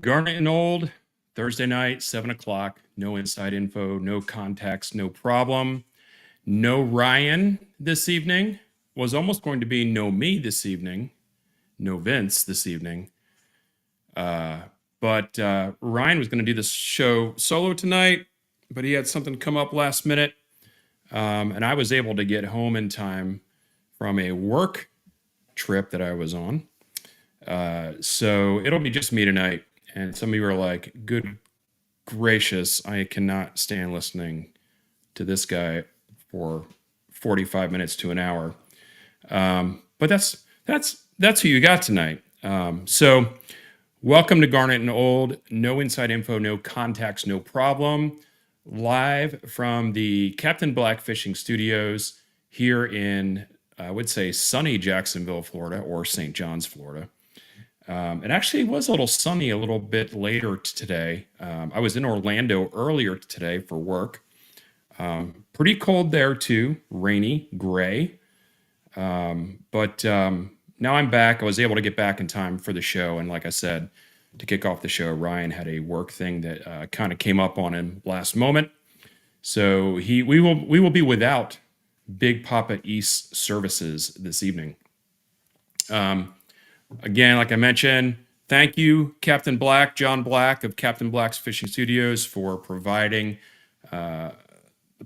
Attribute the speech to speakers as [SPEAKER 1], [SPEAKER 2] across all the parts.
[SPEAKER 1] Garnet and Old, Thursday night, 7 o'clock. No inside info, no context, no problem. No Ryan this evening. Was almost going to be no me this evening. No Vince this evening. But Ryan was going to do this show solo tonight, but he had something come up last minute. And I was able to get home in time from a work trip that I was on. So it'll be just me tonight. And some of you are like, good gracious, I cannot stand listening to this guy for 45 minutes to an hour. But that's who you got tonight. So welcome to Garnet and Old. No inside info, no contacts, no problem. Live from the Captain Black Fishing Studios here in, I would say, sunny Jacksonville, Florida, or St. John's, Florida. It actually was a little sunny a little bit later today. I was in Orlando earlier today for work. Pretty cold there too, rainy, gray. But now I'm back. I was able to get back in time for the show. And like I said, to kick off the show, Ryan had a work thing that kind of came up on him last moment. So we will be without Big Papa East services this evening. Again, like I mentioned, thank you, Captain Black, John Black of Captain Black's Fishing Studios, for providing the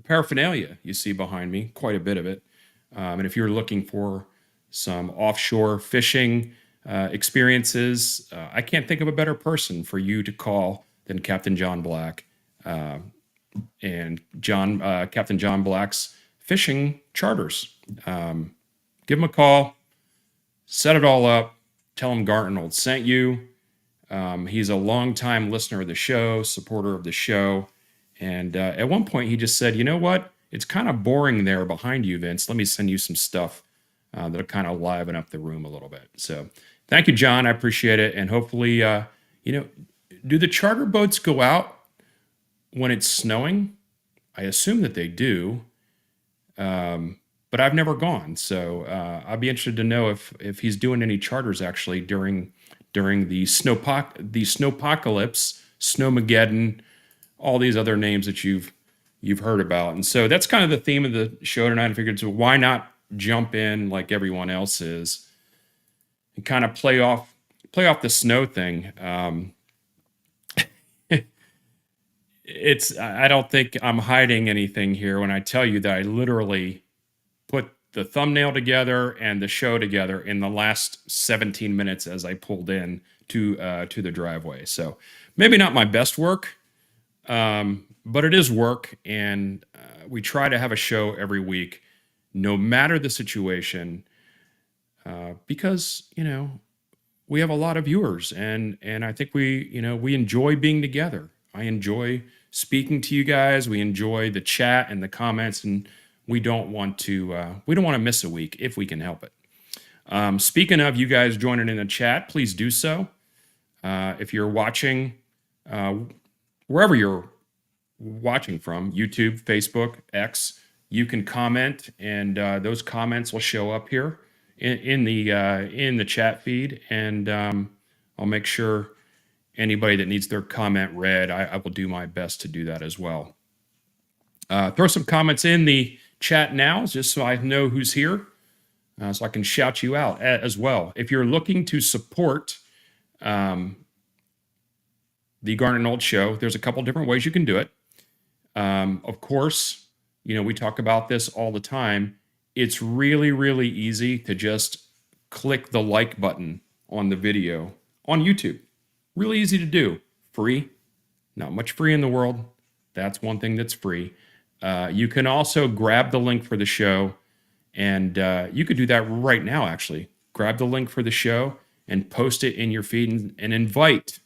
[SPEAKER 1] paraphernalia you see behind me, quite a bit of it. And if you're looking for some offshore fishing experiences, I can't think of a better person for you to call than Captain John Black and Captain John Black's Fishing Charters. Give him a call, set it all up. Tell him Garnet and Old sent you. He's a longtime listener of the show, supporter of the show. And at one point, he just said, you know what? It's kind of boring there behind you, Vince. Let me send you some stuff that'll kind of liven up the room a little bit. So thank you, John. I appreciate it. And hopefully, do the charter boats go out when it's snowing? I assume that they do. But I've never gone, so I'd be interested to know if he's doing any charters actually during the snowpocalypse, snowmageddon, all these other names that you've heard about. And so that's kind of the theme of the show tonight. I figured, so why not jump in like everyone else is and kind of play off the snow thing. I don't think I'm hiding anything here when I tell you that I literally put the thumbnail together and the show together in the last 17 minutes as I pulled in to the driveway. So maybe not my best work, but it is work. And we try to have a show every week, no matter the situation, because, we have a lot of viewers and I think we enjoy being together. I enjoy speaking to you guys. We enjoy the chat and the comments, and we don't want to miss a week if we can help it. Speaking of you guys joining in the chat, please do so. If you're watching, wherever you're watching from, YouTube, Facebook, X, you can comment, and those comments will show up here in the chat feed, and I'll make sure anybody that needs their comment read, I will do my best to do that as well. Throw some comments in the chat now, just so I know who's here, so I can shout you out as well. If you're looking to support the Garnet and Old Show, there's a couple different ways you can do it. Of course, we talk about this all the time. It's really, really easy to just click the like button on the video on YouTube. Really easy to do. Free. Not much free in the world. That's one thing that's free. You can also grab the link for the show, and you could do that right now, actually. Grab the link for the show and post it in your feed, and invite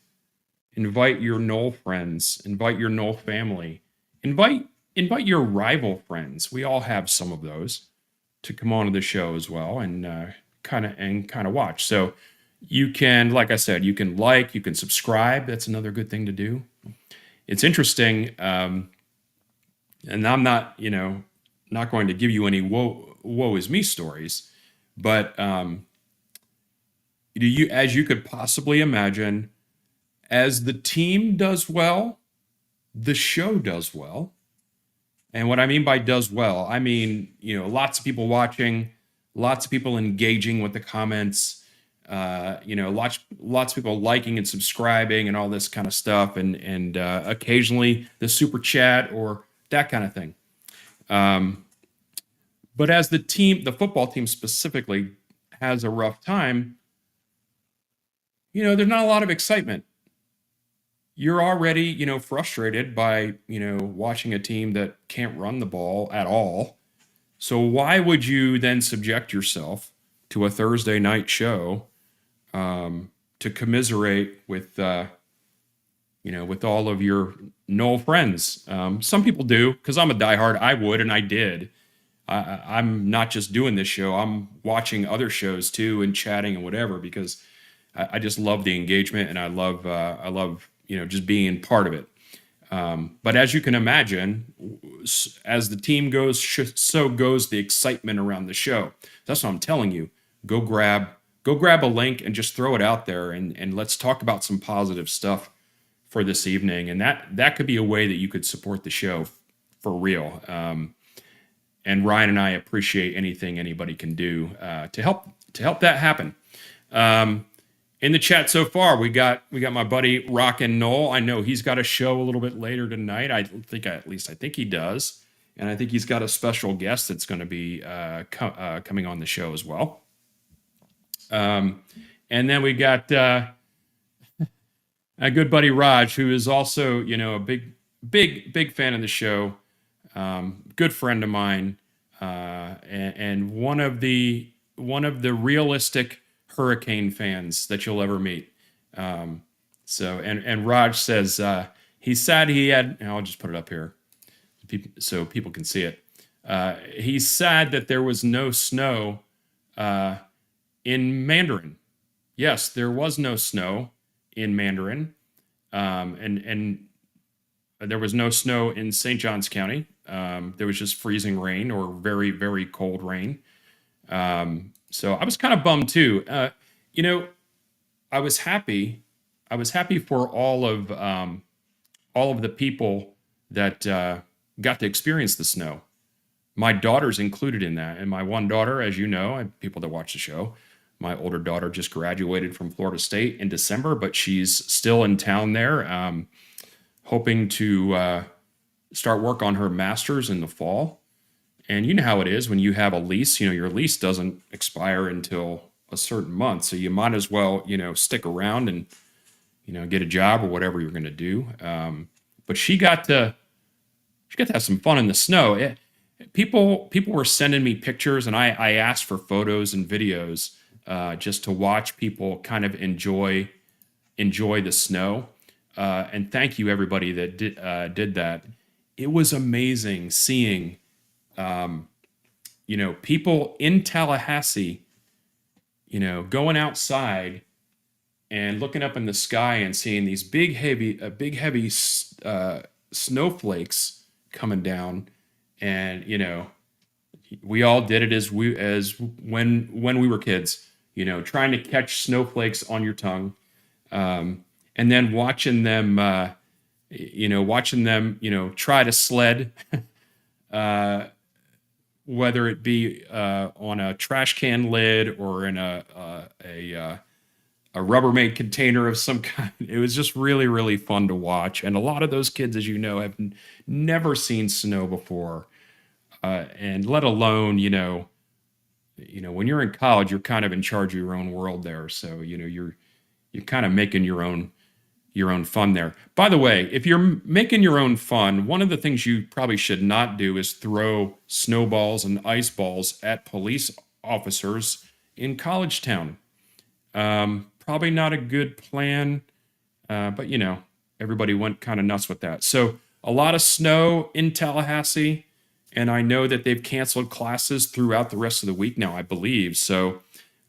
[SPEAKER 1] your Nole friends, invite your Nole family, invite your rival friends. We all have some of those, to come onto the show as well, and kind of watch. So you can, like I said, you can subscribe. That's another good thing to do. It's interesting, and I'm not going to give you any woe is me stories, but as you could possibly imagine, as the team does well, the show does well. And what I mean by does well, I mean, lots of people watching, lots of people engaging with the comments, lots of people liking and subscribing and all this kind of stuff, and occasionally the super chat or that kind of thing. But as the football team specifically, has a rough time, there's not a lot of excitement. You're already, frustrated by, watching a team that can't run the ball at all. So why would you then subject yourself to a Thursday night show to commiserate with, with all of your Nole friends? Some people do, because I'm a diehard. I would, and I did. I'm not just doing this show. I'm watching other shows too, and chatting and whatever, because I just love the engagement, and I love just being part of it. But as you can imagine, as the team goes, so goes the excitement around the show. That's what I'm telling you. Go grab a link and just throw it out there, and let's talk about some positive stuff for this evening. And that could be a way that you could support the show for real. And Ryan and I appreciate anything anybody can do to help that happen. In the chat so far, we got my buddy Rockin' Nole. I know he's got a show a little bit later tonight. I think he does, and I think he's got a special guest that's going to be coming on the show as well. And then we got a good buddy Raj, who is also a big fan of the show, good friend of mine, and one of the realistic hurricane fans that you'll ever meet. And Raj says he's sad he had, and I'll just put it up here so people can see it. He's sad that there was no snow in Mandarin. Yes, there was no snow in Mandarin, and there was no snow in St. Johns County. There was just freezing rain, or very, very cold rain. So I was kind of bummed too. I was happy. I was happy for all of the people that got to experience the snow. My daughter's included in that, and my one daughter, as you know, people that watch the show, my older daughter just graduated from Florida State in December, but she's still in town there, hoping to start work on her master's in the fall. And you know how it is when you have a lease, your lease doesn't expire until a certain month. So you might as well, stick around and, get a job or whatever you're going to do. But she got to have some fun in the snow. People were sending me pictures, and I asked for photos and videos just to watch people kind of enjoy the snow. And thank you everybody that did that. It was amazing seeing people in Tallahassee, going outside and looking up in the sky and seeing these big heavy snowflakes coming down. And, we all did it as when we were kids, trying to catch snowflakes on your tongue. And then watching them, try to sled, whether it be on a trash can lid or in a Rubbermaid container of some kind. It was just really, really fun to watch. And a lot of those kids, as you know, have never seen snow before, and let alone, when you're in college, you're kind of in charge of your own world there. So, you're kind of making your own fun there. By the way, if you're making your own fun, one of the things you probably should not do is throw snowballs and ice balls at police officers in College Town. Probably not a good plan, but everybody went kind of nuts with that. So a lot of snow in Tallahassee, and I know that they've canceled classes throughout the rest of the week now, I believe. So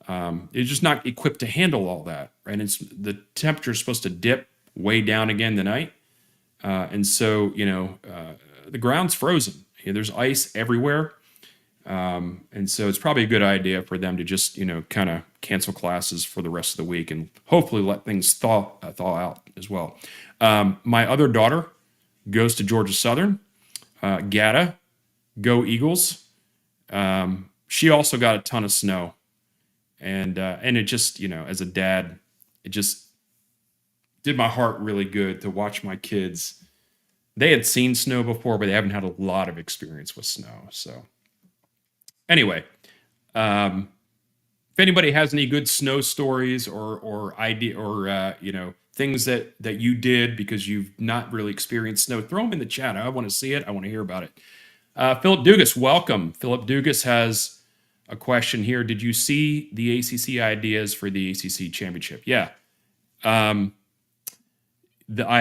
[SPEAKER 1] they're just not equipped to handle all that, right? It's the temperature is supposed to dip way down again tonight, and so the ground's frozen. There's ice everywhere, and so it's probably a good idea for them to just kind of cancel classes for the rest of the week and hopefully let things thaw out as well. My other daughter goes to Georgia Southern. Gata, go Eagles. She also got a ton of snow. And it just, as a dad, it just did my heart really good to watch my kids. They had seen snow before, but they haven't had a lot of experience with snow. So anyway, if anybody has any good snow stories or idea or things that you did because you've not really experienced snow, throw them in the chat. I want to see it. I want to hear about it. Philip Dugas, welcome. Philip Dugas has a question here. Did you see the ACC ideas for the ACC championship? Yeah, I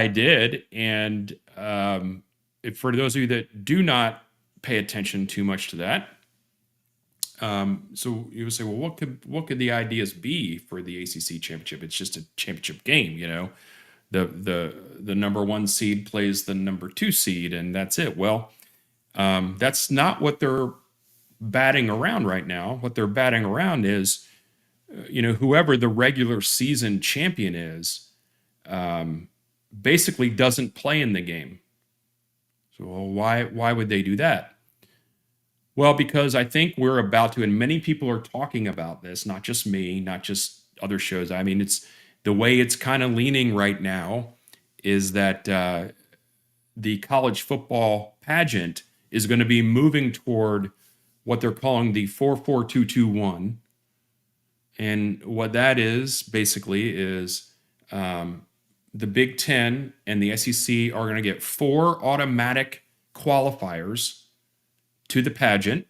[SPEAKER 1] did. And for those of you that do not pay attention too much to that, so you would say, well, what could the ideas be for the ACC championship? It's just a championship game, the number one seed plays the number two seed, and that's it. Well, that's not what they're batting around right now. What they're batting around is, whoever the regular season champion is, basically doesn't play in the game. So why would they do that? Well, because I think we're about to, and many people are talking about this, not just me, not just other shows. I mean, it's the way it's kind of leaning right now is that the college football pageant is going to be moving toward what they're calling the 4-4-2-2-1. And what that is basically is the Big Ten and the SEC are going to get 4 automatic qualifiers to the pageant.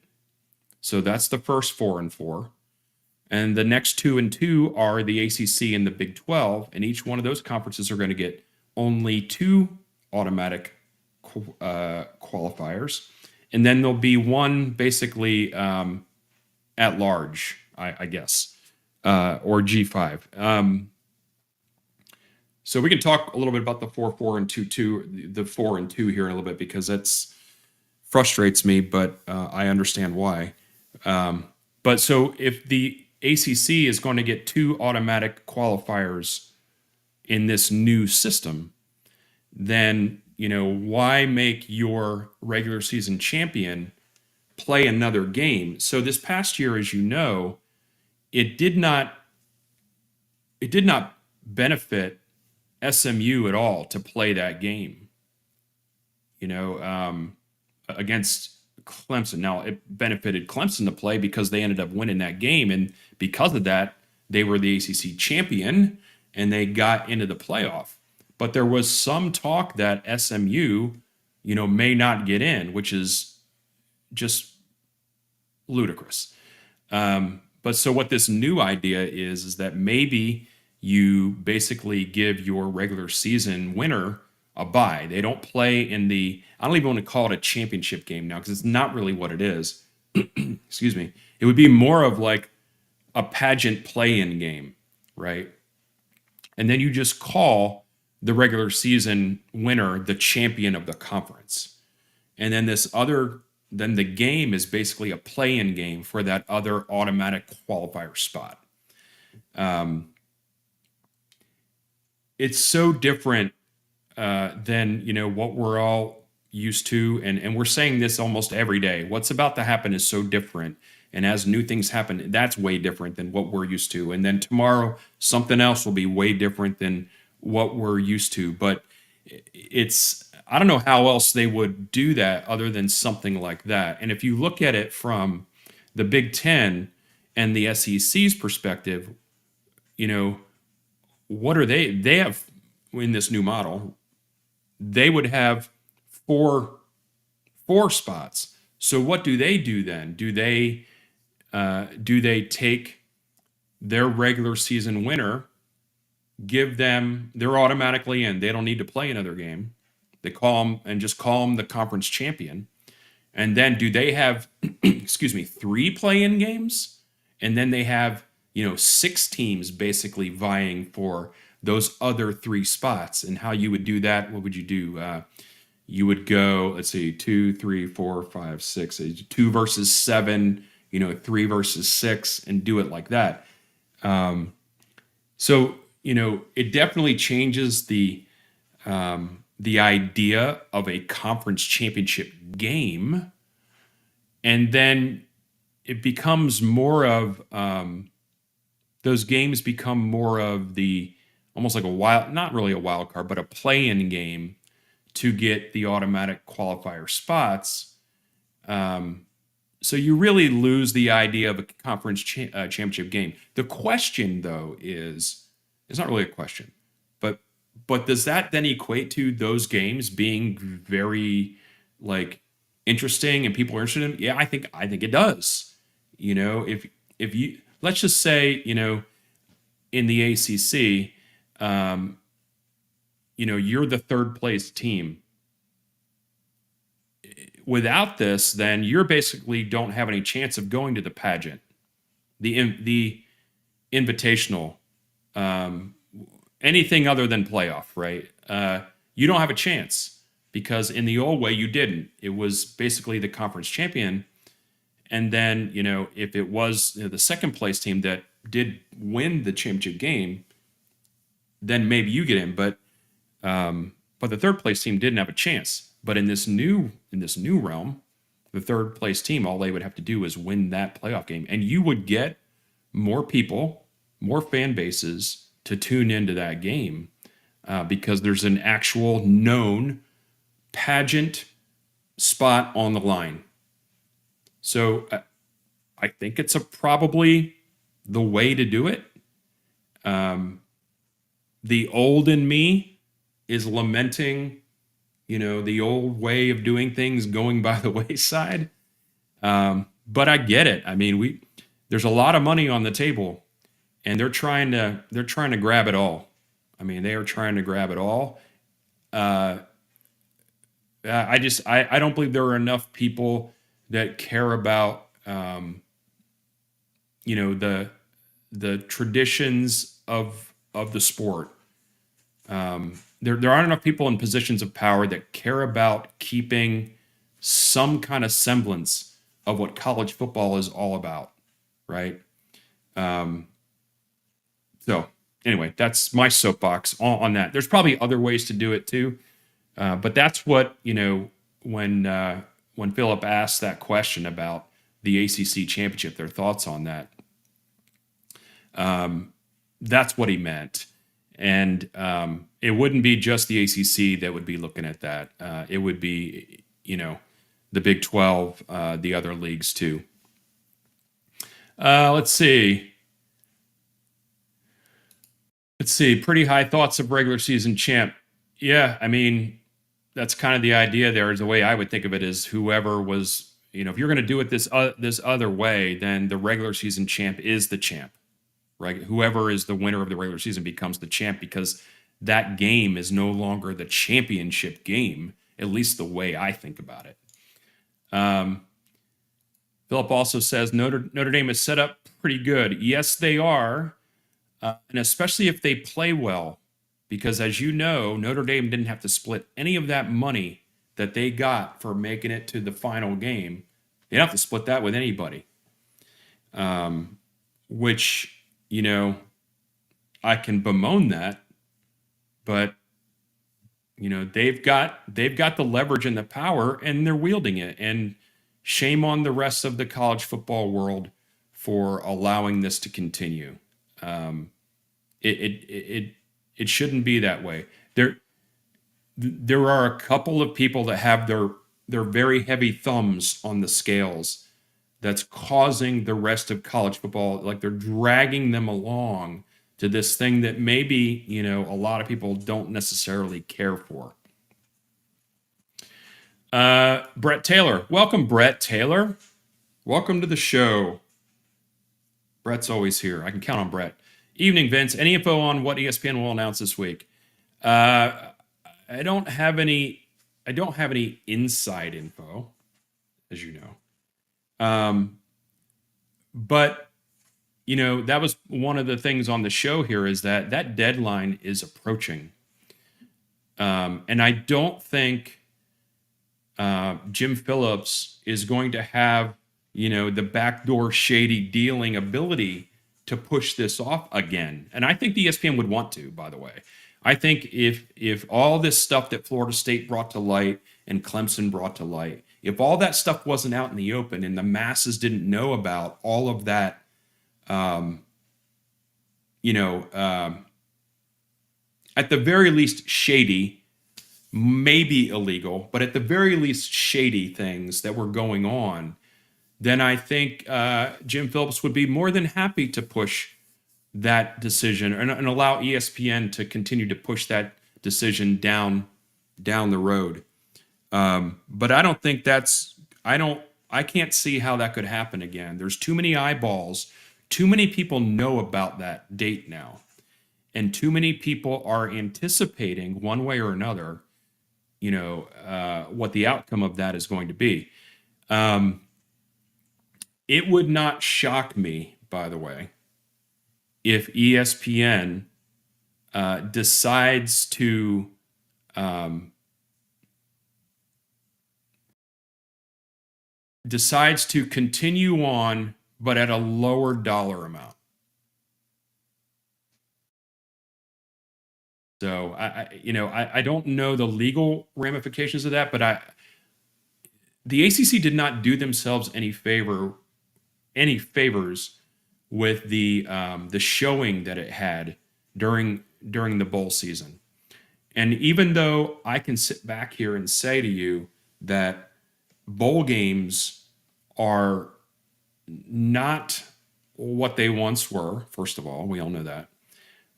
[SPEAKER 1] So that's the first 4 and 4. And the next 2 and 2 are the ACC and the Big 12. And each one of those conferences are going to get only 2 automatic qualifiers. And then there'll be one basically at large, I guess, or G5. So we can talk a little bit about the 4-4 and 2-2, the 4 and 2 here in a little bit, because that's frustrates me, but I understand why. But so if the ACC is going to get 2 automatic qualifiers in this new system, then why make your regular season champion play another game? So this past year, as you know, it did not benefit SMU at all to play that game, against Clemson. Now, it benefited Clemson to play because they ended up winning that game, and because of that, they were the ACC champion and they got into the playoff. But there was some talk that SMU, may not get in, which is just ludicrous. But so what this new idea is that maybe you basically give your regular season winner a bye. They don't play in I don't even want to call it a championship game now, because it's not really what it is. Excuse me. It would be more of like a pageant play-in game, right? And then you just call the regular season winner the champion of the conference. And then then the game is basically a play-in game for that other automatic qualifier spot. It's so different than what we're all used to, and we're saying this almost every day. What's about to happen is so different, and as new things happen, that's way different than what we're used to. And then tomorrow, something else will be way different than what we're used to. But I don't know how else they would do that other than something like that. And if you look at it from the Big Ten, and the SEC's perspective, you know, what are they have in this new model? They would have four spots. So what do they do then? Do they take their regular season winner, give them, they're automatically in. They don't need to play another game. They call them and just call them the conference champion. And then do they have, excuse me, 3 play-in games? And then they have, 6 teams basically vying for those other 3 spots. And how you would do that, what would you do? You would go, let's see, 2, 3, 4, 5, 6, 2 versus 7, 3 versus 6, and do it like that. So, it definitely changes the idea of a conference championship game. And then it becomes more of, those games become more of the, almost like not really a wild card, but a play-in game to get the automatic qualifier spots. So you really lose the idea of a conference championship game. The question, though, is, it's not really a question, but does that then equate to those games being very interesting and people are interested in? Yeah, I think it does. If you, let's just say, in the ACC, you're the third place team. Without this, then you're basically don't have any chance of going to the pageant, the invitational, anything other than playoff, right? You don't have a chance because in the old way you didn't. It was basically the conference champion, and then if it was the second place team that did win the championship game, then maybe you get in. But the third place team didn't have a chance. But in this new realm, the third place team, all they would have to do is win that playoff game, and you would get more people, more fan bases to tune into that game because there's an actual known pageant spot on the line. So I think it's probably the way to do it. The old in me is lamenting, the old way of doing things going by the wayside. But I get it. I mean, there's a lot of money on the table, and they're trying to grab it all. I mean, they are trying to grab it all. I don't believe there are enough people that care about, the traditions of the sport. There aren't enough people in positions of power that care about keeping some kind of semblance of what college football is all about, right? So anyway, that's my soapbox on that. There's probably other ways to do it too, but that's what when Philip asked that question about the ACC championship, their thoughts on that. That's what he meant. And it wouldn't be just the ACC that would be looking at that. It would be, the Big 12, the other leagues too. Let's see. Pretty high thoughts of regular season champ. Yeah, I mean, that's kind of the idea there. Is the way I would think of it is whoever was, if you're going to do it this other way, then the regular season champ is the champ. Right? Whoever is the winner of the regular season becomes the champ because that game is no longer the championship game, at least the way I think about it. Philip also says Notre Dame is set up pretty good. Yes, they are, and especially if they play well, because as you know, Notre Dame didn't have to split any of that money that they got for making it to the final game. They don't have to split that with anybody, which, I can bemoan that, but they've got the leverage and the power, and they're wielding it. And shame on the rest of the college football world for allowing this to continue. It shouldn't be that way. There are a couple of people that have their very heavy thumbs on the scales that's causing the rest of college football, like they're dragging them along to this thing that maybe, a lot of people don't necessarily care for. Brett Taylor. Welcome, Brett Taylor. Welcome to the show. Brett's always here. I can count on Brett. Evening, Vince. Any info on what ESPN will announce this week? I don't have any inside info, as you know. But that was one of the things on the show here, is that deadline is approaching. And I don't think Jim Phillips is going to have, the backdoor shady dealing ability to push this off again. And I think the ESPN would want to, by the way. I think if all this stuff that Florida State brought to light and Clemson brought to light, if all that stuff wasn't out in the open and the masses didn't know about all of that, at the very least shady, maybe illegal, but at the very least shady things that were going on, then I think Jim Phillips would be more than happy to push that decision and allow ESPN to continue to push that decision down the road. But I don't think I can't see how that could happen again. There's too many eyeballs. Too many people know about that date now. And too many people are anticipating one way or another, what the outcome of that is going to be. It would not shock me, by the way, if ESPN decides to continue on, but at a lower dollar amount. So I don't know the legal ramifications of that, but the ACC did not do themselves any favors with the showing that it had during the bowl season. And even though I can sit back here and say to you that bowl games are not what they once were, first of all, we all know that.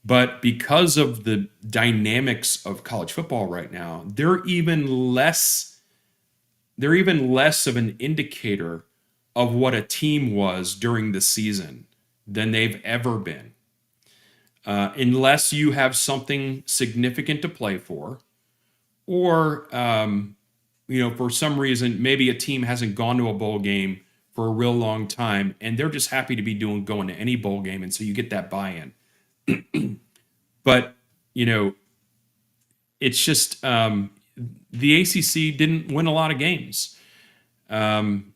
[SPEAKER 1] But because of the dynamics of college football right now, they're even less of an indicator of what a team was during the season than they've ever been. Unless you have something significant to play for, or for some reason, maybe a team hasn't gone to a bowl game for a real long time, and they're just happy to be going to any bowl game, and so you get that buy-in. But it's just the ACC didn't win a lot of games, and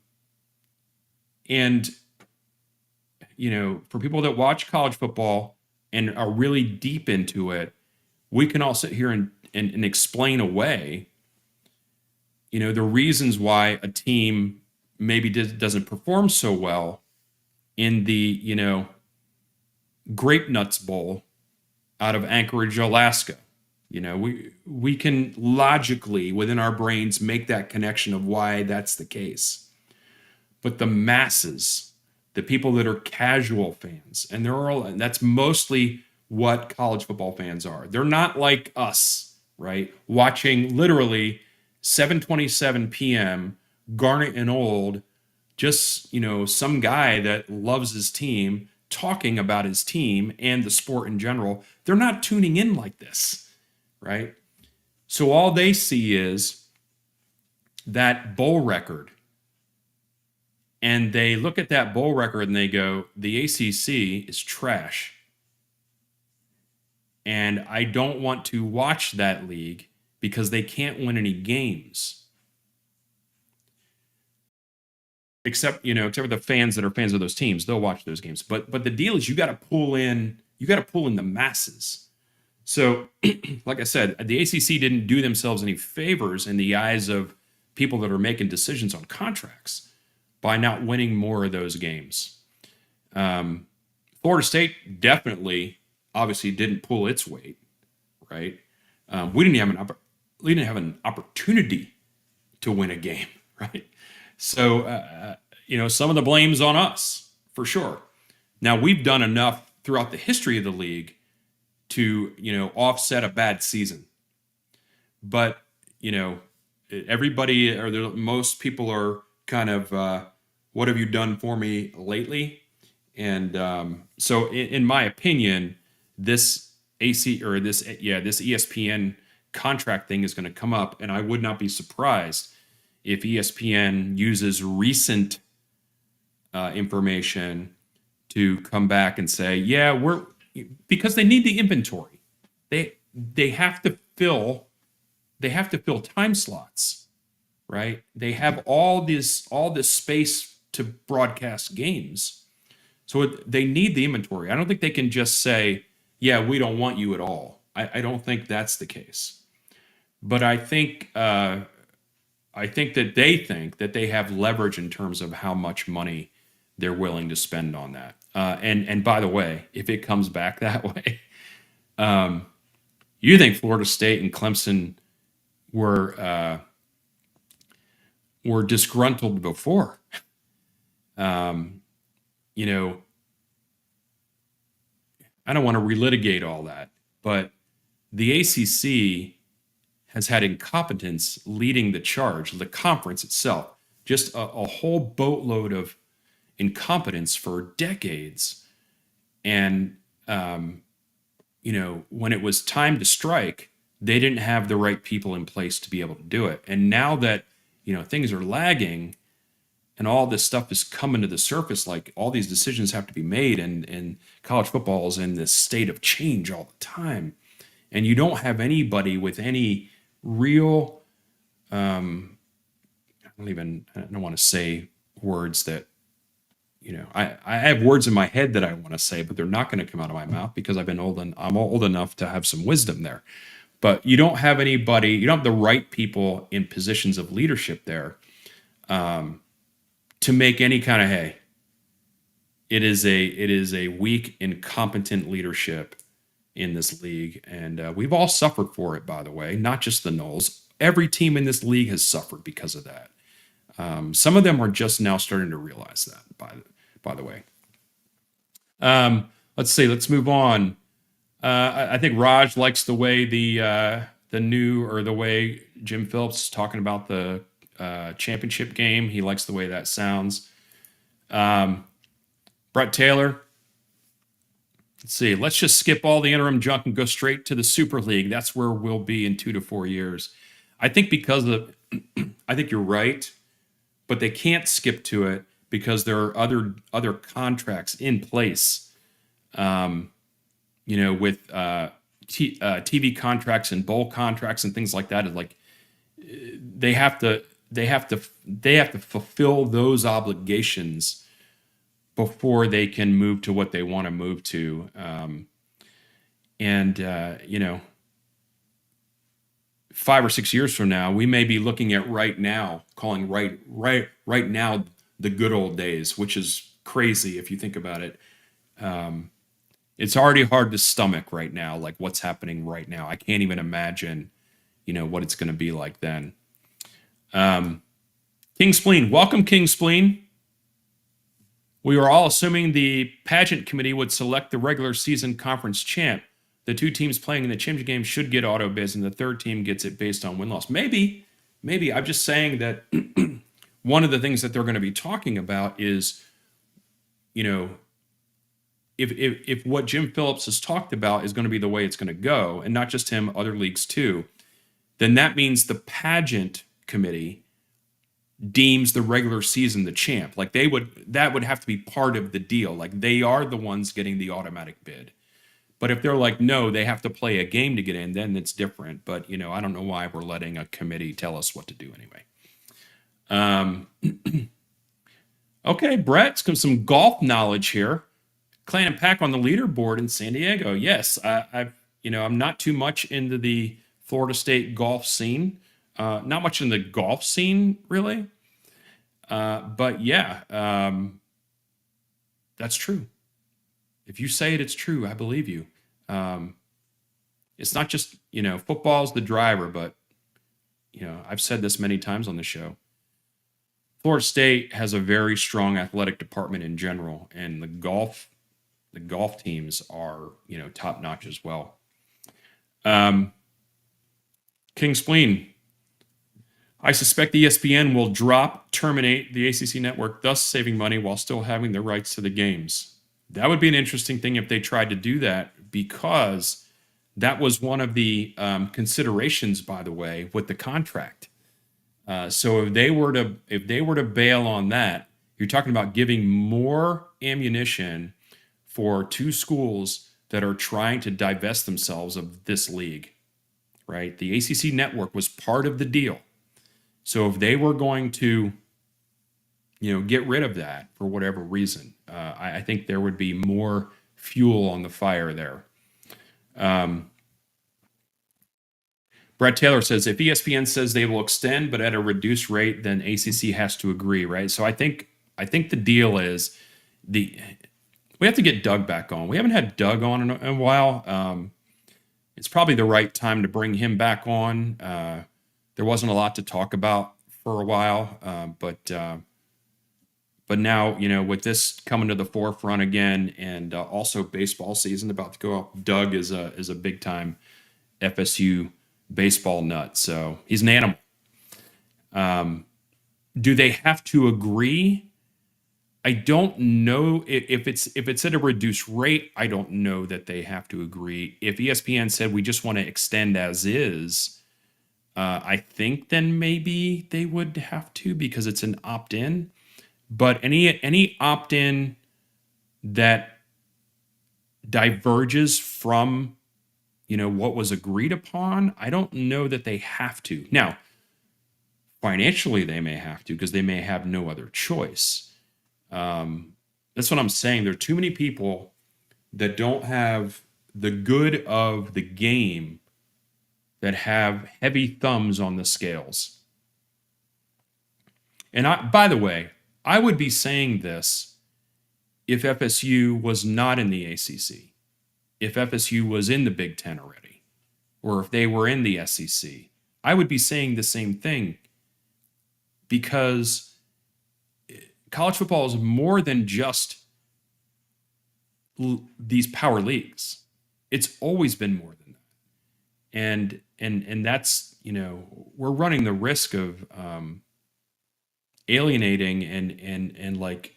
[SPEAKER 1] for people that watch college football and are really deep into it, we can all sit here and explain away, the reasons why a team maybe doesn't perform so well in the, Grape Nuts Bowl out of Anchorage, Alaska. We can logically, within our brains, make that connection of why that's the case. But the masses, the people that are casual fans, and that's mostly what college football fans are. They're not like us, right? Watching literally 7:27 p.m. Garnet and Old, just, some guy that loves his team talking about his team and the sport in general. They're not tuning in like this, right? So all they see is that bowl record. And they look at that bowl record and they go, the ACC is trash. And I don't want to watch that league because they can't win any games. Except for the fans that are fans of those teams, they'll watch those games. But the deal is you got to pull in the masses. So, like I said, the ACC didn't do themselves any favors in the eyes of people that are making decisions on contracts by not winning more of those games. Florida State definitely, obviously, didn't pull its weight, right? We didn't have an opportunity to win a game, right? So, some of the blame's on us for sure. Now we've done enough throughout the history of the league to, offset a bad season. But, everybody or most people are kind of, what have you done for me lately? And so in my opinion, this this ESPN contract thing is going to come up, and I would not be surprised if ESPN uses recent information to come back and say, yeah, because they need the inventory. They have to fill time slots, right? They have all this space to broadcast games. So they need the inventory. I don't think they can just say, yeah, we don't want you at all. I don't think that's the case. But I think that they think that they have leverage in terms of how much money they're willing to spend on that. And by the way, if it comes back that way, you think Florida State and Clemson were disgruntled before? I don't want to relitigate all that, but the ACC has had incompetence leading the charge. The conference itself, just a whole boatload of incompetence for decades. And, when it was time to strike, they didn't have the right people in place to be able to do it. And now that, things are lagging and all this stuff is coming to the surface, like all these decisions have to be made, and college football is in this state of change all the time. And you don't have anybody with any real, I don't want to say words that, I have words in my head that I want to say, but they're not going to come out of my mouth because I'm old enough to have some wisdom there. But you don't have anybody, you don't have the right people in positions of leadership there to make any kind of hay. It is a weak, incompetent leadership in this league, and we've all suffered for it, by the way, not just the Noles. Every team in this league has suffered because of that. Some of them are just now starting to realize that, by the way. Let's move on. I think Raj likes the way the way Jim Phillips is talking about the championship game. He likes the way that sounds. Brett Taylor. Let's see. Let's just skip all the interim junk and go straight to the Super League. That's where we'll be in 2 to 4 years. I think I think you're right, but they can't skip to it because there are other contracts in place. With TV contracts and bowl contracts and things like that. Like they have to fulfill those obligations before they can move to what they want to move to. 5 or 6 years from now, we may be looking at calling right now the good old days, which is crazy if you think about it. It's already hard to stomach right now, like what's happening right now. I can't even imagine, what it's going to be like then. King Spleen, welcome, King Spleen. We were all assuming the pageant committee would select the regular season conference champ. The 2 teams playing in the championship game should get auto bids, and the 3rd team gets it based on win-loss. Maybe. I'm just saying that one of the things that they're going to be talking about is, if what Jim Phillips has talked about is going to be the way it's going to go, and not just him, other leagues too, then that means the pageant committee deems the regular season the champ. Like that would have to be part of the deal. Like they are the ones getting the automatic bid. But if they're like, no, they have to play a game to get in, then it's different. But, I don't know why we're letting a committee tell us what to do anyway. Okay, Brett, some golf knowledge here. Clan and Pack on the leaderboard in San Diego. Yes, I'm not too much into the Florida State golf scene. Not much in the golf scene, really. But yeah, that's true. If you say it, it's true. I believe you. It's not just, football's the driver, but, I've said this many times on the show. Florida State has a very strong athletic department in general, and the golf teams are, top notch as well. King Spleen, I suspect ESPN will terminate the ACC network, thus saving money while still having the rights to the games. That would be an interesting thing if they tried to do that, because that was one of the considerations, by the way, with the contract. So if they were to bail on that, you're talking about giving more ammunition for two schools that are trying to divest themselves of this league, right? The ACC network was part of the deal. So if they were going to, get rid of that for whatever reason, I think there would be more fuel on the fire there. Brett Taylor says, if ESPN says they will extend, but at a reduced rate, then ACC has to agree, right? So I think the deal is we have to get Doug back on. We haven't had Doug on in a while. It's probably the right time to bring him back on. There wasn't a lot to talk about for a while, but now, with this coming to the forefront again, and also baseball season about to go up, Doug is a big time FSU baseball nut, so he's an animal. Do they have to agree? I don't know if it's at a reduced rate. I don't know that they have to agree. If ESPN said we just want to extend as is, I think then maybe they would have to, because it's an opt-in. But any opt-in that diverges from what was agreed upon, I don't know that they have to. Now, financially they may have to, because they may have no other choice. That's what I'm saying. There are too many people that don't have the good of the game that have heavy thumbs on the scales. And by the way, I would be saying this if FSU was not in the ACC, if FSU was in the Big Ten already, or if they were in the SEC. I would be saying the same thing, because college football is more than just these power leagues. It's always been more than that. And that's, we're running the risk of alienating and like,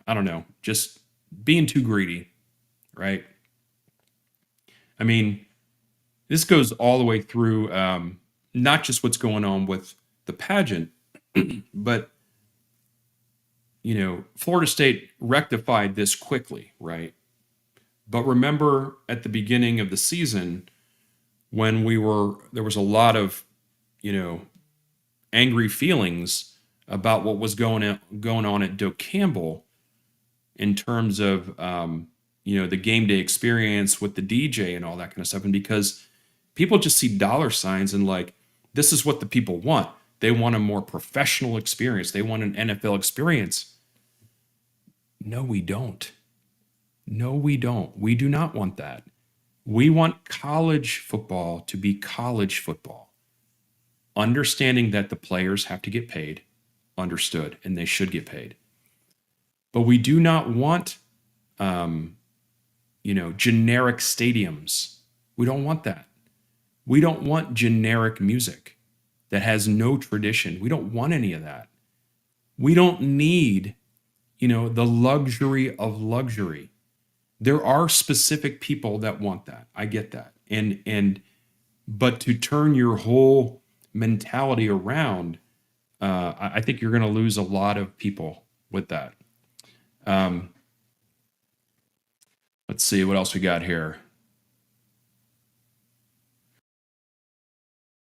[SPEAKER 1] I don't know, just being too greedy, right? I mean, this goes all the way through not just what's going on with the pageant, but Florida State rectified this quickly, right? But remember at the beginning of the season, when there was a lot of, angry feelings about what was going on at Doak Campbell in terms of, the game day experience with the DJ and all that kind of stuff. And because people just see dollar signs and like, this is what the people want. They want a more professional experience. They want an NFL experience. No, we don't. No, we don't. We do not want that. We want college football to be college football. Understanding that the players have to get paid, understood, and they should get paid. But we do not want, generic stadiums. We don't want that. We don't want generic music that has no tradition. We don't want any of that. We don't need, the luxury of luxury. There are specific people that want that. I get that. But to turn your whole mentality around, I think you're going to lose a lot of people with that. Let's see what else we got here.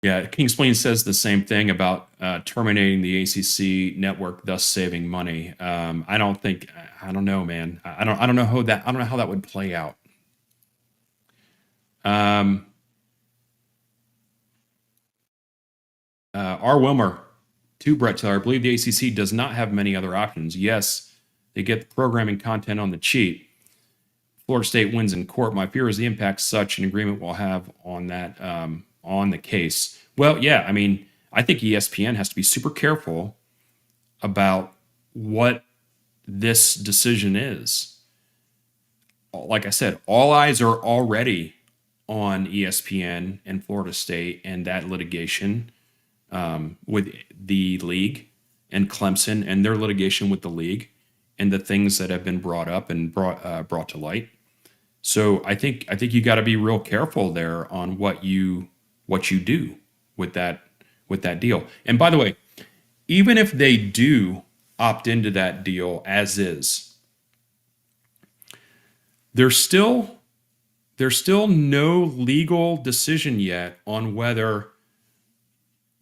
[SPEAKER 1] Yeah, King Spleen says the same thing about terminating the ACC network, thus saving money. I don't know, man. I don't know how that would play out. R. Wilmer to Brett Taylor, I believe the ACC does not have many other options. Yes, they get the programming content on the cheap. Florida State wins in court. My fear is the impact such an agreement will have on that, on the case. Well, yeah, I mean, I think ESPN has to be super careful about what this decision is. Like I said, all eyes are already on ESPN and Florida State and that litigation with the league and Clemson and their litigation with the league and the things that have been brought up and brought to light. So I think you got to be real careful there on what you do with that deal. And by the way, even if they do opt into that deal as is, there's still no legal decision yet on whether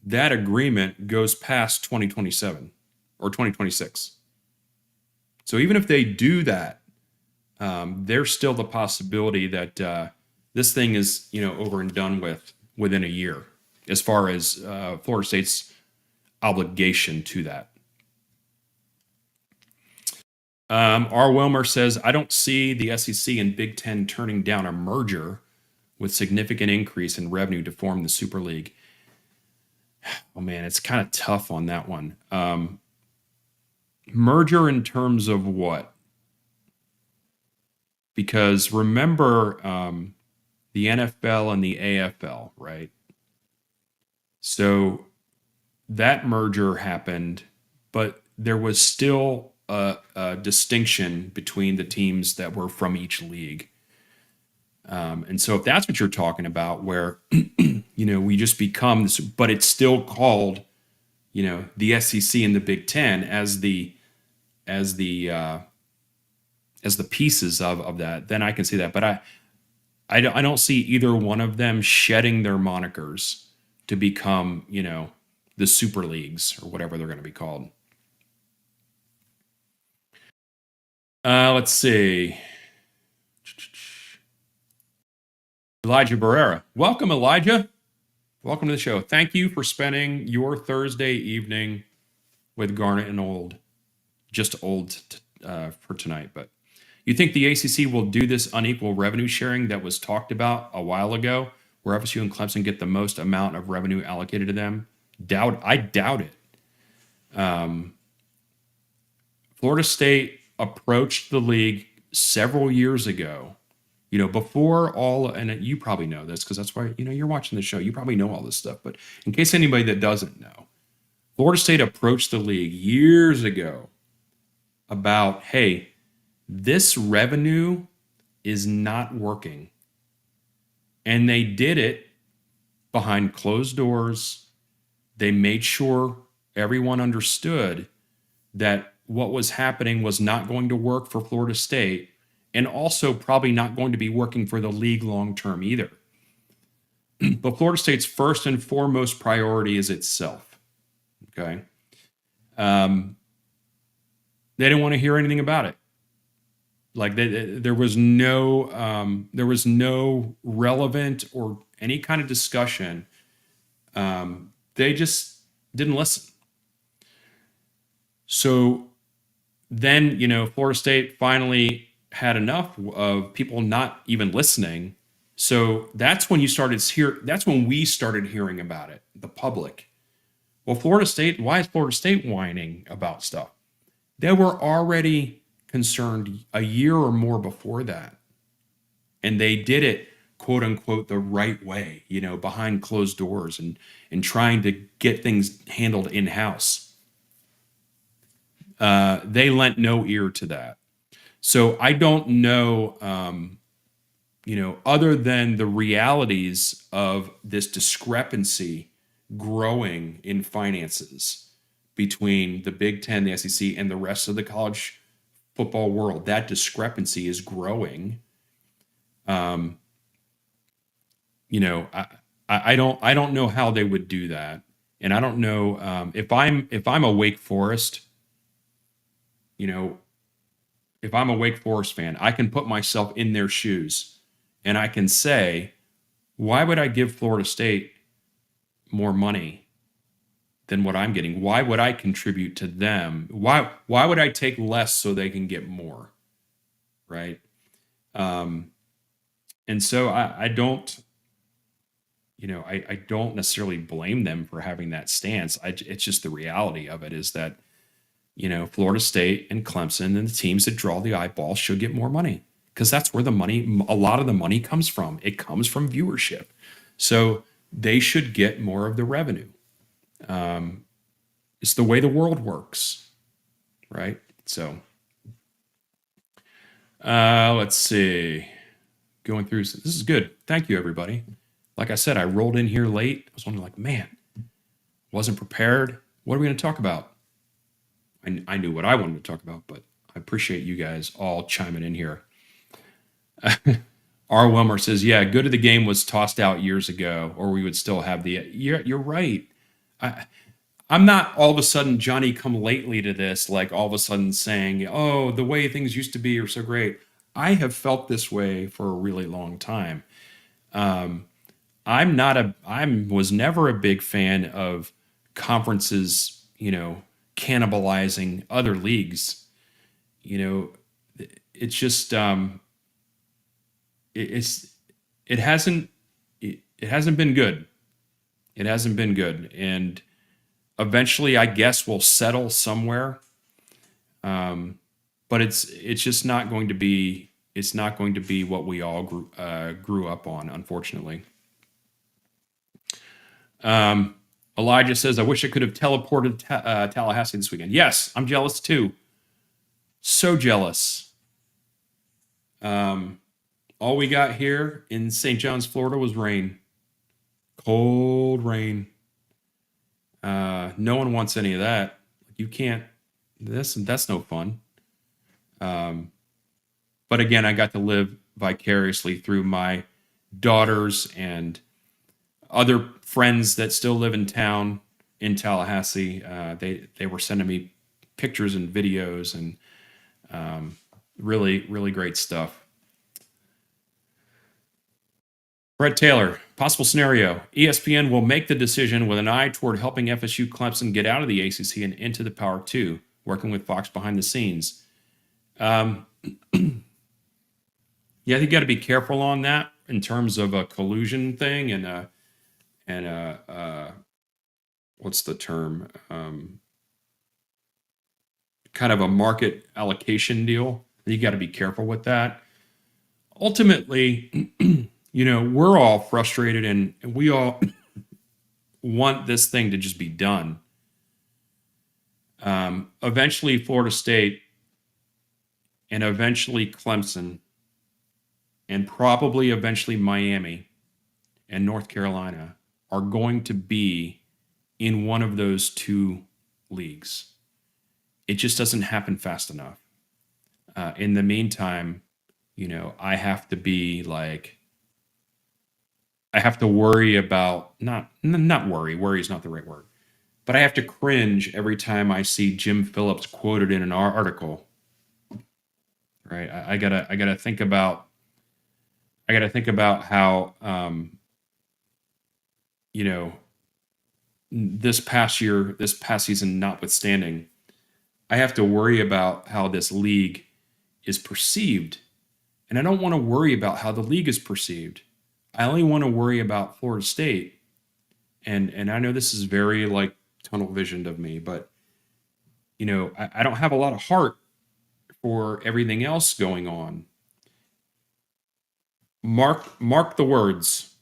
[SPEAKER 1] that agreement goes past 2027 or 2026. So even if they do that, there's still the possibility that this thing is, over and done with within a year, as far as Florida State's obligation to that. R. Wilmer says, I don't see the SEC and Big Ten turning down a merger with significant increase in revenue to form the Super League. Oh man, it's kind of tough on that one. Merger in terms of what? Because remember the NFL and the AFL, right? So that merger happened, but there was still a distinction between the teams that were from each league. And so if that's what you're talking about, where, we just become this, but it's still called, the SEC and the Big Ten as the pieces of that, then I can see that. But I don't see either one of them shedding their monikers to become, the super leagues or whatever they're going to be called. Let's see. Elijah Barrera. Welcome, Elijah. Welcome to the show. Thank you for spending your Thursday evening with Garnet and Old. Just old for tonight, but you think the ACC will do this unequal revenue sharing that was talked about a while ago, where FSU and Clemson get the most amount of revenue allocated to them? I doubt it. Florida State approached the league several years ago, before and you probably know this because that's why, you're watching the show. You probably know all this stuff, but in case anybody that doesn't know, Florida State approached the league years ago about, hey, this revenue is not working. And they did it behind closed doors. They made sure everyone understood that what was happening was not going to work for Florida State, and also probably not going to be working for the league long term either. But Florida State's first and foremost priority is itself. Okay. They didn't want to hear anything about it. Like there was no relevant or any kind of discussion. They just didn't listen. So then, Florida State finally had enough of people not even listening. So that's when we started hearing about it, the public. Well, why is Florida State whining about stuff? They were already concerned a year or more before that. And they did it, quote unquote, the right way, behind closed doors and trying to get things handled in-house. They lent no ear to that. So I don't know, other than the realities of this discrepancy growing in finances between the Big Ten, the SEC, and the rest of the college football world. That discrepancy is growing. I don't know how they would do that, and I don't know if I'm a Wake Forest, if I'm a Wake Forest fan, I can put myself in their shoes, and I can say, why would I give Florida State more money than what I'm getting? Why would I contribute to them? Why would I take less so they can get more? Right. And so I don't, I don't necessarily blame them for having that stance. It's just the reality of it is that Florida State and Clemson and the teams that draw the eyeball should get more money because that's where a lot of the money comes from. It comes from viewership. So they should get more of the revenue. It's the way the world works, right? So let's see. Going through this is good. Thank you, everybody. Like I said, I rolled in here late. I was wondering, like, man, wasn't prepared. What are we going to talk about? I knew what I wanted to talk about, but I appreciate you guys all chiming in here. R. Wilmer says, yeah, good of the game was tossed out years ago, or we would still have the. You're right. I'm not all of a sudden Johnny come lately to this, like all of a sudden saying, oh, the way things used to be are so great. I have felt this way for a really long time. I was never a big fan of conferences, cannibalizing other leagues. It's just it hasn't been good. It hasn't been good, and eventually, I guess we'll settle somewhere. But it's just not going to be. It's not going to be what we all grew up on, unfortunately. Elijah says, I wish I could have teleported Tallahassee this weekend. Yes, I'm jealous too. So jealous. All we got here in St. John's, Florida was rain. Cold rain. No one wants any of that. You can't. That's no fun. But again, I got to live vicariously through my daughters and other friends that still live in town in Tallahassee. They were sending me pictures and videos and really, really great stuff. Brett Taylor, possible scenario. ESPN will make the decision with an eye toward helping FSU Clemson get out of the ACC and into the Power 2, working with Fox behind the scenes. Yeah, I think you got to be careful on that in terms of a collusion thing and what's the term? Kind of a market allocation deal. You got to be careful with that. Ultimately, we're all frustrated and we all want this thing to just be done. Eventually, Florida State and eventually Clemson and probably eventually Miami and North Carolina are going to be in one of those two leagues. It just doesn't happen fast enough. In the meantime, I have to be like, I have to worry about, not worry is not the right word, but I have to cringe every time I see Jim Phillips quoted in an article. Right? I gotta think about how this past season notwithstanding, I have to worry about how this league is perceived. And I don't want to worry about how the league is perceived. I only want to worry about Florida State. And I know this is very like tunnel visioned of me, but I don't have a lot of heart for everything else going on. Mark the words.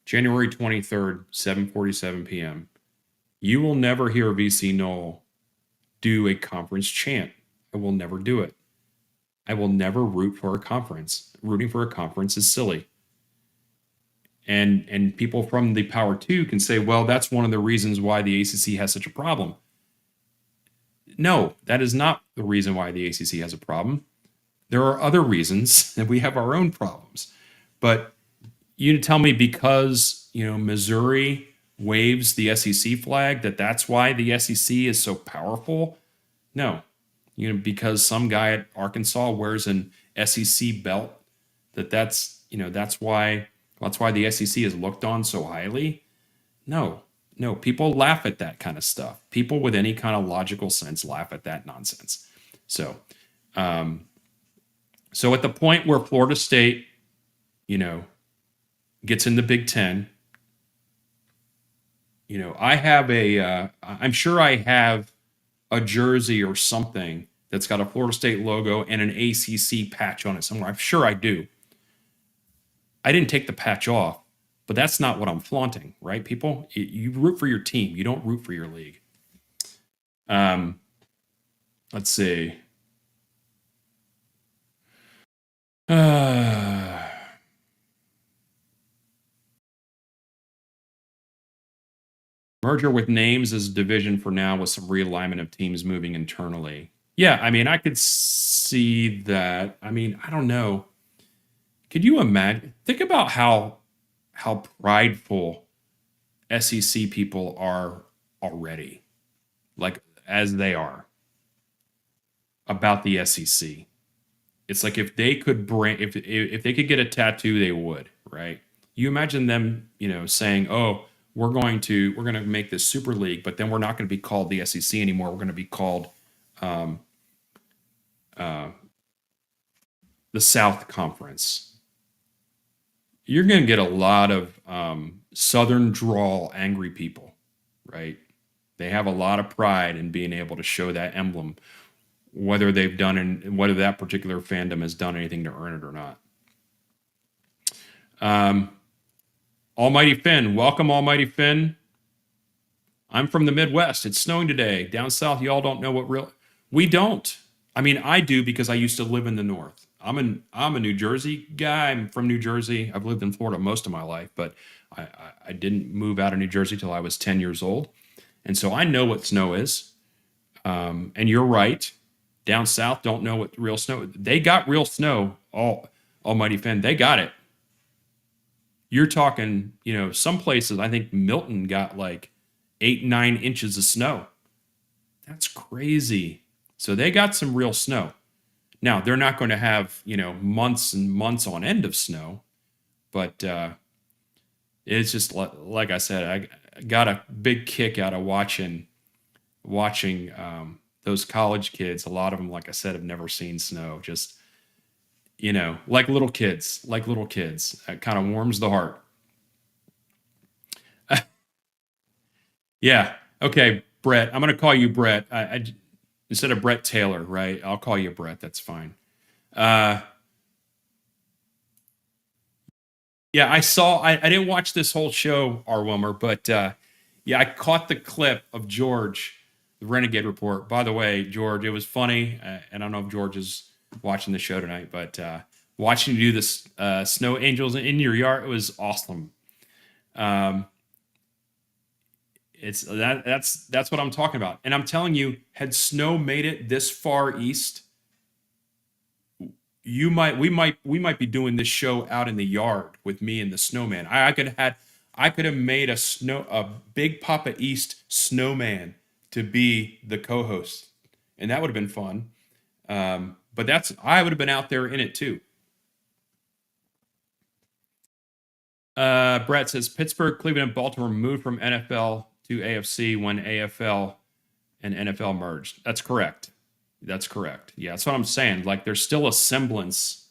[SPEAKER 1] January 23rd, 7:47 p.m. You will never hear VC Noel do a conference chant. I will never do it. I will never root for a conference. Rooting for a conference is silly. And people from the Power 2 can say, well, that's one of the reasons why the ACC has such a problem. No, that is not the reason why the ACC has a problem. There are other reasons, and we have our own problems. But you tell me because, Missouri waves the SEC flag, that's why the SEC is so powerful? No. Because some guy at Arkansas wears an SEC belt, that's why the SEC is looked on so highly? No, people laugh at that kind of stuff. People with any kind of logical sense laugh at that nonsense. So at the point where Florida State, gets in the Big Ten, I'm sure I have a jersey or something that's got a Florida State logo and an ACC patch on it somewhere. I'm sure I do. I didn't take the patch off, but that's not what I'm flaunting, right, people? You root for your team. You don't root for your league. Let's see. Merger with names is division for now with some realignment of teams moving internally. Yeah, I mean, I could see that. I mean, I don't know. Could you imagine? Think about how prideful SEC people are already, like as they are about the SEC. It's like if they could bring if they could get a tattoo, they would, right? You imagine them, saying, "Oh, we're going to make this Super League, but then we're not going to be called the SEC anymore. We're going to be called um, uh, the South Conference." You're going to get a lot of Southern drawl angry people, right? They have a lot of pride in being able to show that emblem, whether they've done and whether that particular fandom has done anything to earn it or not. Almighty Finn, welcome, Almighty Finn. I'm from the Midwest. It's snowing today. Down south, y'all don't know what real. We don't. I mean, I do because I used to live in the North. I'm a New Jersey guy. I'm from New Jersey. I've lived in Florida most of my life, but I didn't move out of New Jersey till I was 10 years old, and so I know what snow is. And you're right. Down south don't know what real snow. They got real snow. Almighty Finn, they got it. You're talking, some places. I think Milton got like 8-9 inches of snow. That's crazy. So they got some real snow. Now they're not going to have months and months on end of snow, but it's just like I said, I got a big kick out of watching those college kids. A lot of them, like I said, have never seen snow. Just like little kids, It kind of warms the heart. Yeah. Okay, Brett. I'm going to call you Brett. Instead of Brett Taylor, right? I'll call you Brett. That's fine. Uh, yeah, I saw. I didn't watch this whole show, R. Wilmer, but yeah, I caught the clip of George, the Renegade Report. By the way, George, it was funny, and I don't know if George is watching the show tonight, but watching you do this snow angels in your yard, it was awesome. Um, that's what I'm talking about. And I'm telling you, had snow made it this far east, we might be doing this show out in the yard with me and the snowman. I could have made a big Papa East snowman to be the co-host, and that would have been fun. But I would have been out there in it too. Brett says Pittsburgh, Cleveland, and Baltimore moved from NFL to AFC when AFL and NFL merged. That's correct. That's correct. Yeah, that's what I'm saying. Like, there's still a semblance,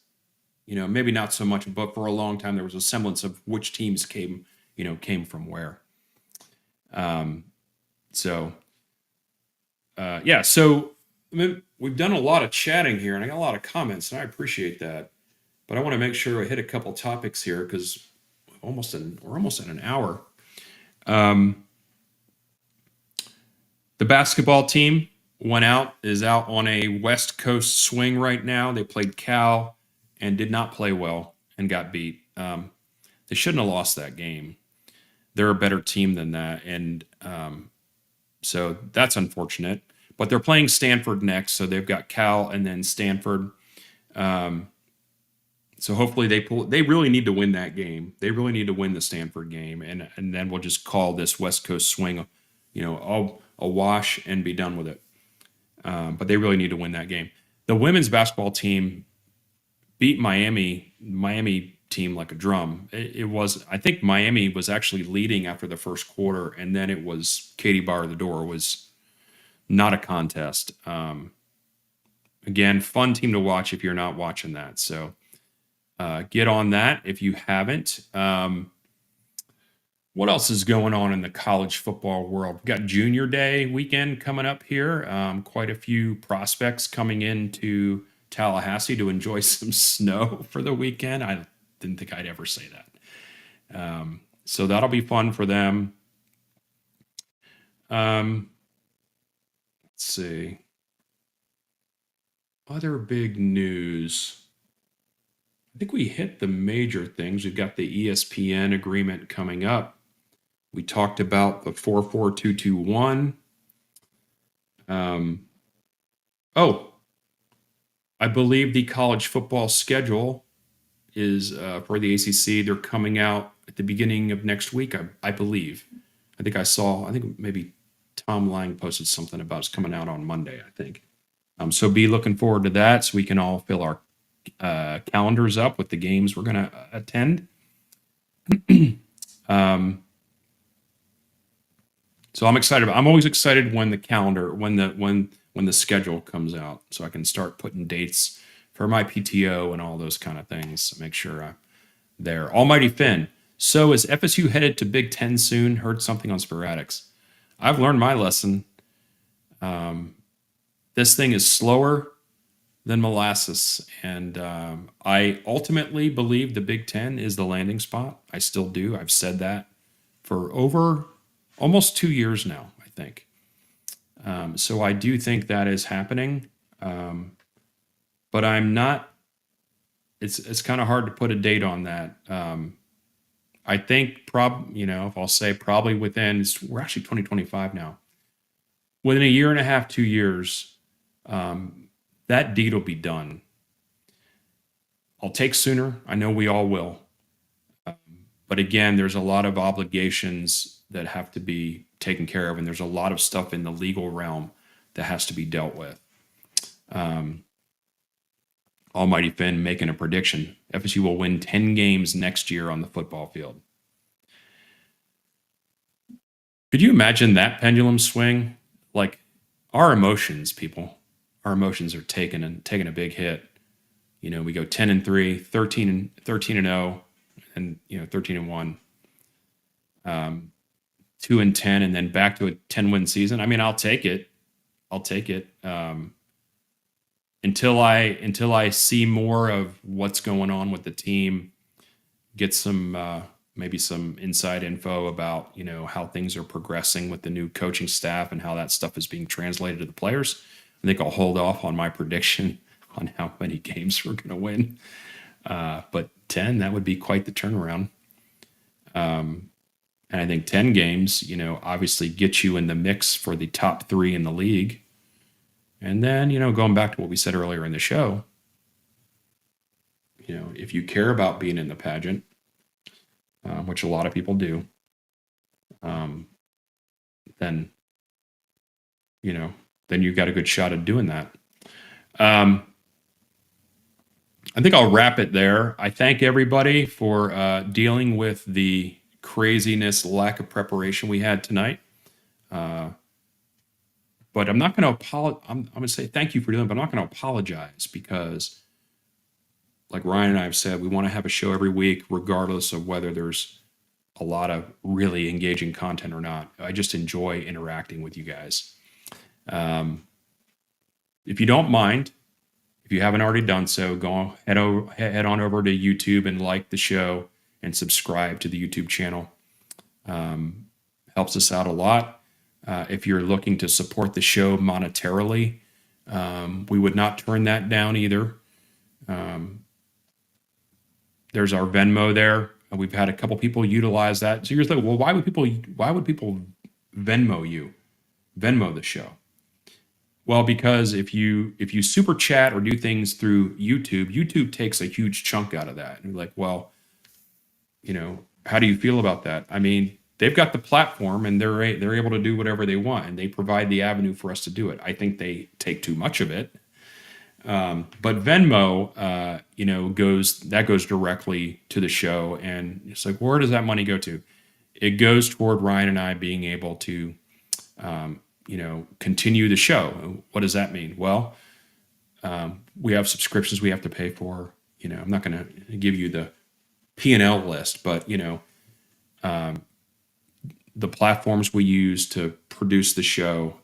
[SPEAKER 1] maybe not so much, but for a long time there was a semblance of which teams came from where. So, yeah. So I mean, we've done a lot of chatting here, and I got a lot of comments, and I appreciate that. But I want to make sure I hit a couple topics here because we're almost at an hour. The basketball team is out on a West Coast swing right now. They played Cal and did not play well and got beat. They shouldn't have lost that game. They're a better team than that, and so that's unfortunate. But they're playing Stanford next, so they've got Cal and then Stanford. So hopefully they really need to win that game. They really need to win the Stanford game, and then we'll just call this West Coast swing, a wash and be done with it. But they really need to win that game. The women's basketball team beat Miami team like a drum. I think Miami was actually leading after the first quarter, and then it was Katie bar the door. It was not a contest. Again, fun team to watch if you're not watching that. So get on that if you haven't. What What else is going on in the college football world? We've got Junior Day weekend coming up here. Quite a few prospects coming into Tallahassee to enjoy some snow for the weekend. I didn't think I'd ever say that. So that'll be fun for them. Let's see. Other big news. I think we hit the major things. We've got the ESPN agreement coming up. We talked about the 44221. Oh, I believe the college football schedule is for the ACC. They're coming out at the beginning of next week, I believe. I think maybe Tom Lang posted something about it's coming out on Monday, I think. So be looking forward to that so we can all fill our calendars up with the games we're going to attend. So I'm excited. I'm always excited when the calendar, when the schedule comes out, so I can start putting dates for my PTO and all those kind of things. Make sure I'm there. Almighty Finn. So is FSU headed to Big Ten soon? Heard something on sporadics. I've learned my lesson. This thing is slower than molasses, and I ultimately believe the Big Ten is the landing spot. I still do. I've said that for over almost 2 years now, I think. So I do think that is happening, but I'm not. It's kind of hard to put a date on that. I think if I'll say probably within, we're actually 2025 now. Within a year and a half, 2 years, that deed will be done. I'll take sooner. I know we all will. But again, there's a lot of obligations that have to be taken care of, and there's a lot of stuff in the legal realm that has to be dealt with. Almighty Finn making a prediction. FSU will win 10 games next year on the football field. Could you imagine that pendulum swing? Like our emotions, people, our emotions are taking a big hit. We go 10-3, 13-0, and 13-1, 2-10, and then back to a 10-win season. I mean, I'll take it. Until I see more of what's going on with the team, get some maybe some inside info about how things are progressing with the new coaching staff and how that stuff is being translated to the players. I think I'll hold off on my prediction on how many games we're going to win. But 10, that would be quite the turnaround. And I think 10 games, obviously get you in the mix for the top 3 in the league. And then, going back to what we said earlier in the show, if you care about being in the pageant, which a lot of people do, then you've got a good shot at doing that. I think I'll wrap it there. I thank everybody for dealing with the craziness, lack of preparation we had tonight. But I'm not going to apologize. I'm going to say thank you for doing it, but I'm not going to apologize because, like Ryan and I have said, we want to have a show every week, regardless of whether there's a lot of really engaging content or not. I just enjoy interacting with you guys. If you don't mind, if you haven't already done so, head on over to YouTube and like the show and subscribe to the YouTube channel. Helps us out a lot. If you're looking to support the show monetarily, we would not turn that down either. There's our Venmo there. We've had a couple people utilize that. So you're like, well, why would people Venmo the show? Well, because if you super chat or do things through YouTube takes a huge chunk out of that. And you're like, well, how do you feel about that? I mean, they've got the platform and they're able to do whatever they want, and they provide the avenue for us to do it. I think they take too much of it. But Venmo, goes directly to the show, and it's like, where does that money go to? It goes toward Ryan and I being able to, continue the show. What does that mean? Well, we have subscriptions we have to pay for. I'm not going to give you the P&L list, but the platforms we use to produce the show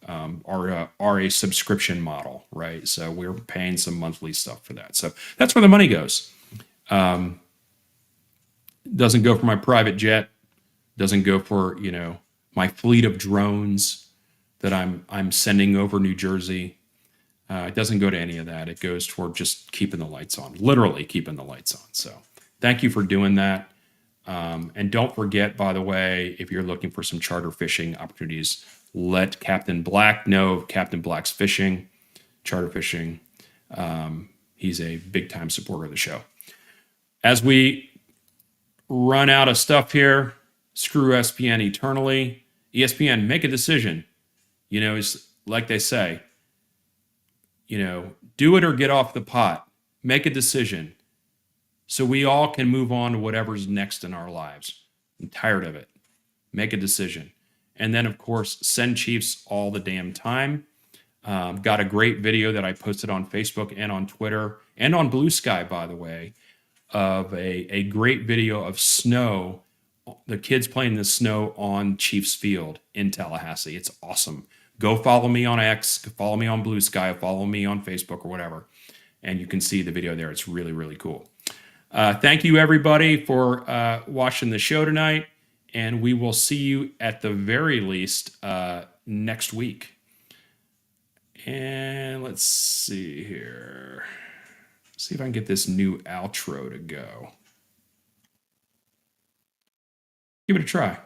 [SPEAKER 1] are a subscription model, right? So we're paying some monthly stuff for that. So that's where the money goes. Doesn't go for my private jet. Doesn't go for my fleet of drones that I'm sending over New Jersey. It doesn't go to any of that. It goes toward just keeping the lights on, literally keeping the lights on. So thank you for doing that. And don't forget, by the way, if you're looking for some charter fishing opportunities, let Captain Black know of Captain Black's Fishing, charter fishing. He's a big time supporter of the show. As we run out of stuff here, screw ESPN eternally. ESPN, make a decision. It's like they say, do it or get off the pot. Make a decision so we all can move on to whatever's next in our lives. I'm tired of it. Make a decision. And then, of course, send Chiefs all the damn time. Got a great video that I posted on Facebook and on Twitter and on Blue Sky, by the way, of a great video of snow, the kids playing in the snow on Chiefs Field in Tallahassee. It's awesome. Go follow me on X, follow me on Blue Sky, follow me on Facebook or whatever, and you can see the video there. It's really, really cool. Thank you, everybody, for watching the show tonight, and we will see you at the very least next week. And let's see here. See if I can get this new outro to go. Give it a try.